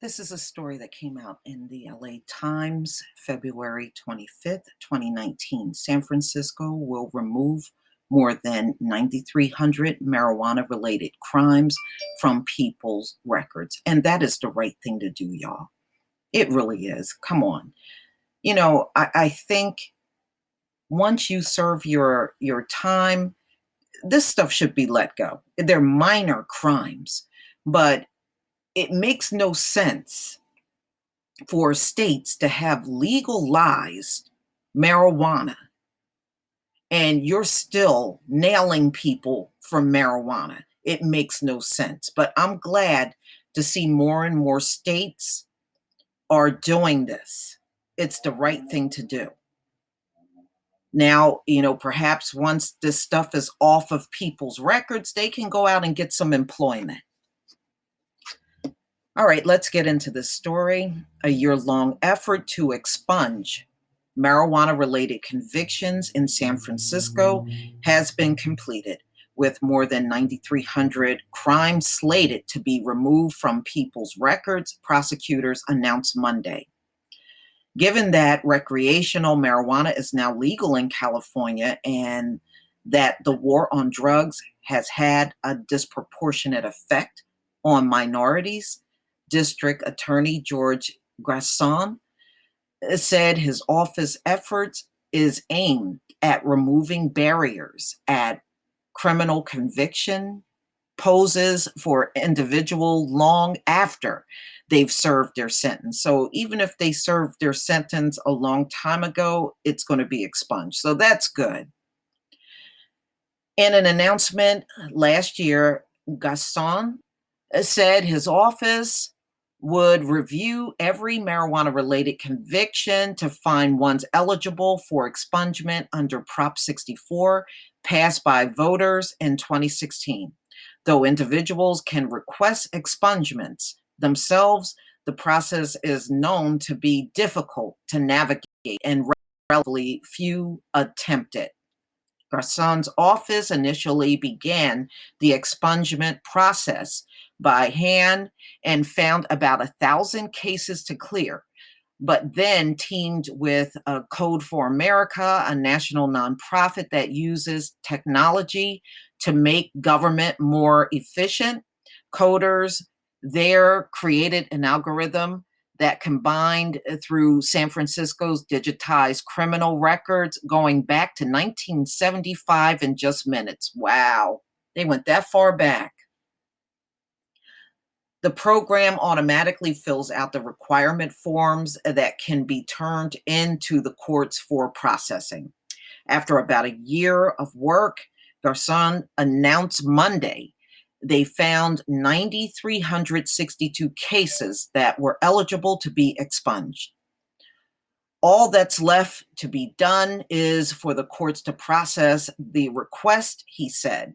This is a story that came out in the LA Times, February 25th, 2019. San Francisco will remove more than 9,300 marijuana related crimes from people's records. And that is the right thing to do, y'all. It really is. Come on. I think once you serve your time, this stuff should be let go. They're minor crimes, but it makes no sense for states to have legalized marijuana and you're still nailing people for marijuana. It makes no sense. But I'm glad to see more and more states are doing this. It's the right thing to do. Now, perhaps once this stuff is off of people's records, they can go out and get some employment. All right, let's get into this story. A year-long effort to expunge marijuana-related convictions in San Francisco has been completed, with more than 9,300 crimes slated to be removed from people's records, prosecutors announced Monday. Given that recreational marijuana is now legal in California and that the war on drugs has had a disproportionate effect on minorities, District Attorney George Grasson said his office efforts is aimed at removing barriers at criminal conviction poses for individuals long after they've served their sentence. So even if they served their sentence a long time ago, it's going to be expunged. So that's good. In an announcement last year, Gaston said his office would review every marijuana-related conviction to find ones eligible for expungement under Prop 64, passed by voters in 2016. Though individuals can request expungements themselves, the process is known to be difficult to navigate and relatively few attempt it. Garson's office initially began the expungement process by hand and found about 1,000 cases to clear, but then teamed with Code for America, a national nonprofit that uses technology to make government more efficient. Coders there created an algorithm that combined through San Francisco's digitized criminal records going back to 1975 in just minutes. Wow, they went that far back. The program automatically fills out the requirement forms that can be turned into the courts for processing. After about a year of work, Garcon announced Monday they found 9,362 cases that were eligible to be expunged. All that's left to be done is for the courts to process the request, he said.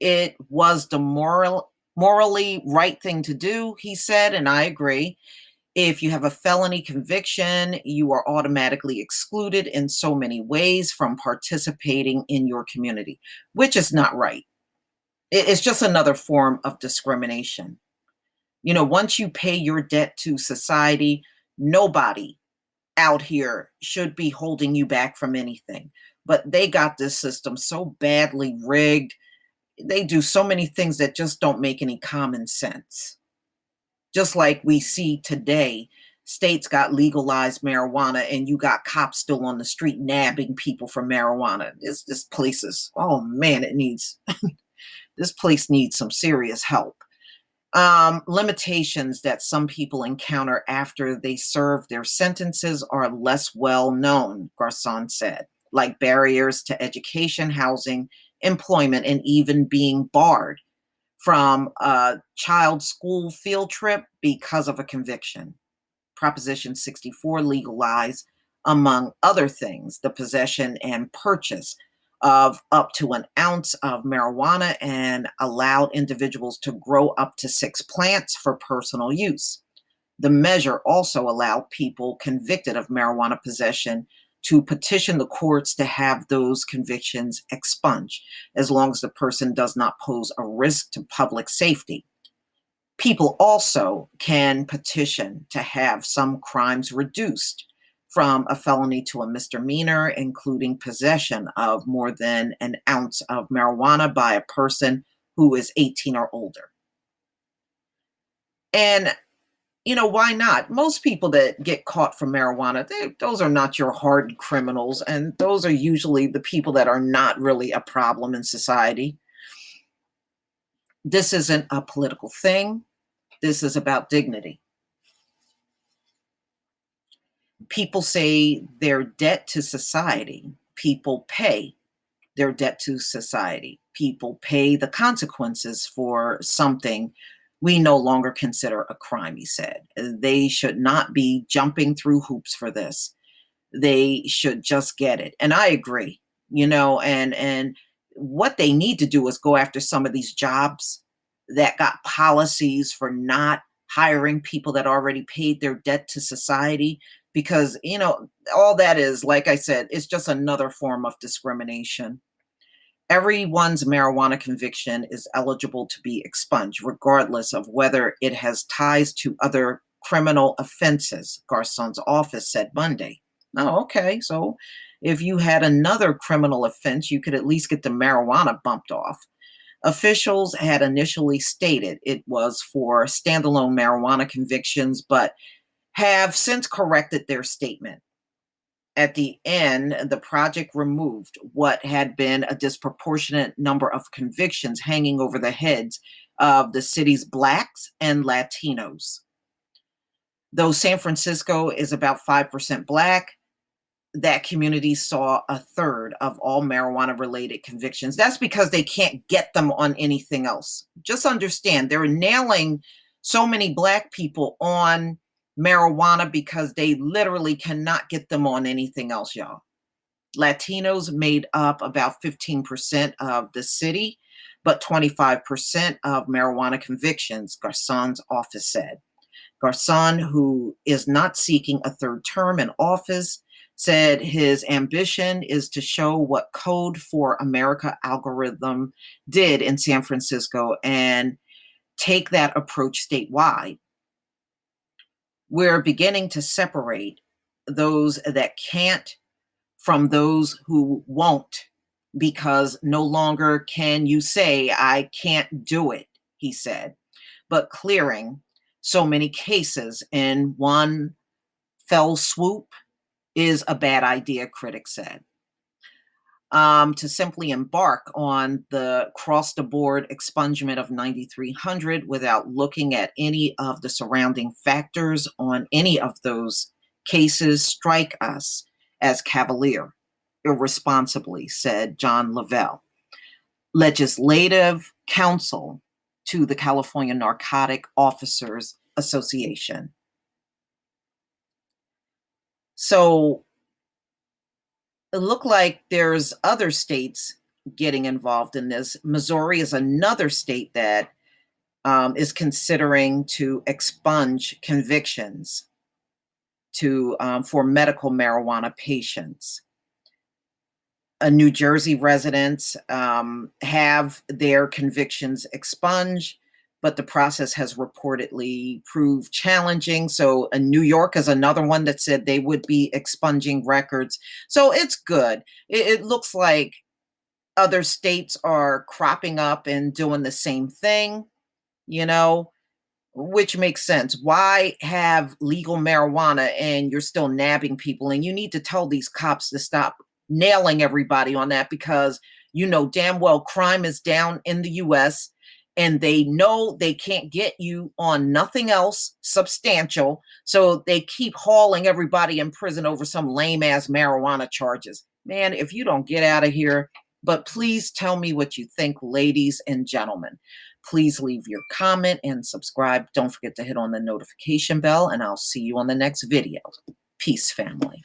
It was the morally right thing to do, he said, and I agree. If you have a felony conviction, you are automatically excluded in so many ways from participating in your community, which is not right. It's just another form of discrimination. Once you pay your debt to society, nobody out here should be holding you back from anything. But they got this system so badly rigged. They do so many things that just don't make any common sense. Just like we see today, states got legalized marijuana and you got cops still on the street nabbing people for marijuana. This place is, oh man, this place needs some serious help. Limitations that some people encounter after they serve their sentences are less well known, Garcon said, like barriers to education, housing, employment, and even being barred from a child school field trip because of a conviction. Proposition 64 legalized, among other things, the possession and purchase of up to an ounce of marijuana and allowed individuals to grow up to 6 plants for personal use. The measure also allowed people convicted of marijuana possession to petition the courts to have those convictions expunged, as long as the person does not pose a risk to public safety. People also can petition to have some crimes reduced from a felony to a misdemeanor, including possession of more than an ounce of marijuana by a person who is 18 or older. And why not? Most people that get caught for marijuana, those are not your hardened criminals, and those are usually the people that are not really a problem in society. This isn't a political thing. This is about dignity. People say their debt to society. People pay their debt to society. People pay the consequences for something we no longer consider a crime, he said. They should not be jumping through hoops for this. They should just get it. And I agree, and what they need to do is go after some of these jobs that got policies for not hiring people that already paid their debt to society, because all that is, like I said, it's just another form of discrimination. Everyone's marijuana conviction is eligible to be expunged, regardless of whether it has ties to other criminal offenses, Garcon's office said Monday. Oh, okay. So if you had another criminal offense, you could at least get the marijuana bumped off. Officials had initially stated it was for standalone marijuana convictions, but have since corrected their statement. At the end, the project removed what had been a disproportionate number of convictions hanging over the heads of the city's Blacks and Latinos. Though San Francisco is about 5% Black, that community saw a third of all marijuana related convictions. That's because they can't get them on anything else. Just understand, they're nailing so many Black people on marijuana because they literally cannot get them on anything else, y'all. Latinos made up about 15% of the city, but 25% of marijuana convictions, Garcon's office said. Garcon, who is not seeking a third term in office, said his ambition is to show what Code for America algorithm did in San Francisco and take that approach statewide. We're beginning to separate those that can't from those who won't, because no longer can you say, I can't do it, he said. But clearing so many cases in one fell swoop is a bad idea, critics said. To simply embark on the cross-the-board expungement of 9,300 without looking at any of the surrounding factors on any of those cases strike us as cavalier, irresponsibly, said John Lavelle, legislative counsel to the California Narcotic Officers Association. So it looked like there's other states getting involved in this. Missouri is another state that is considering to expunge convictions for medical marijuana patients. New Jersey residents have their convictions expunged, but the process has reportedly proved challenging. So New York is another one that said they would be expunging records. So it's good. It looks like other states are cropping up and doing the same thing, which makes sense. Why have legal marijuana and you're still nabbing people? And you need to tell these cops to stop nailing everybody on that, because damn well crime is down in the US and they know they can't get you on nothing else substantial. So they keep hauling everybody in prison over some lame ass marijuana charges. Man, if you don't get out of here. But please tell me what you think, ladies and gentlemen. Please leave your comment and subscribe. Don't forget to hit on the notification bell, and I'll see you on the next video. Peace, family.